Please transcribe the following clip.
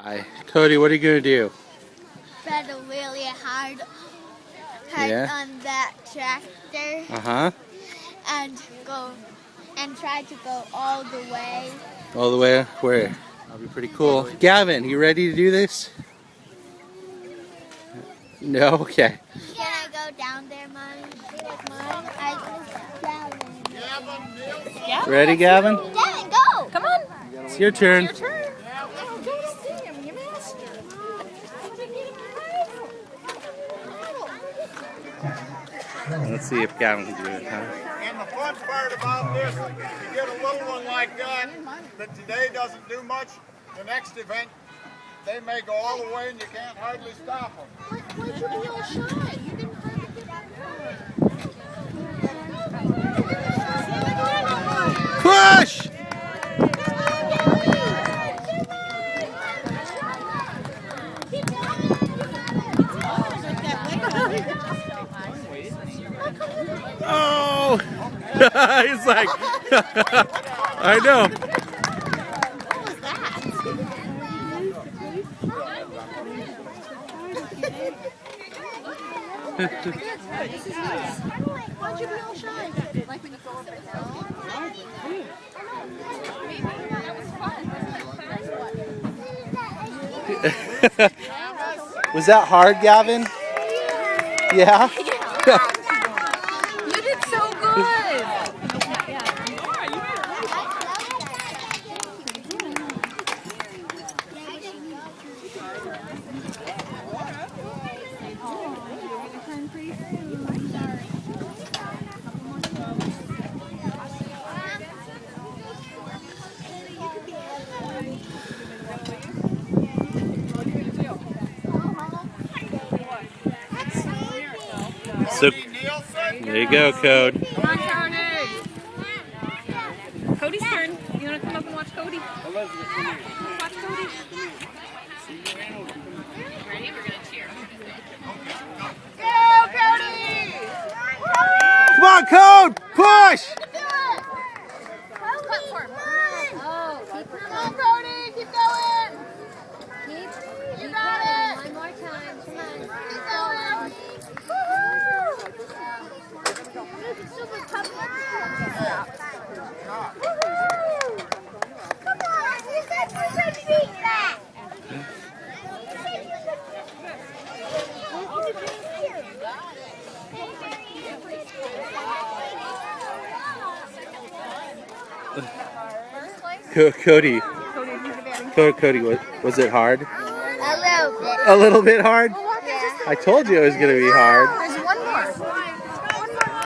Hi, Cody, what are you going to do? Pedal really hard Yeah. on that tractor Uh-huh. and try to go all the way. All the way where? That'll be pretty cool. Gavin, you ready to do this? No? Okay. Can I go down there, Mom? Yeah. Ready, Gavin? Gavin, go! Come on! It's your turn. Your turn. Let's see if Gavin can do it, huh? And the fun part about this, if you get a little one like that today doesn't do much, the next event, they may go all the way and you can't hardly stop them. Why'd you be all shy? You didn't hardly get that far. Push! Oh! He's like, I know. Why'd you be all shy? Like when you go over the hill? Was that hard, Gavin? Yeah? You did so good! So, there you go, Code. Come on, Cody. Cody's turn. You want to come up and watch Cody? Watch Cody. Ready? We're going to cheer. Go, Cody! Come on, Code! Push! Platform. Oh, come on, Cody! Keep going! You got it! One more time. Come on. Keep going! Super tough. Come on! You said you should beat that! Cody. Cody, was it hard? A little bit. A little bit hard? Yeah. I told you it was going to be hard. There's one more.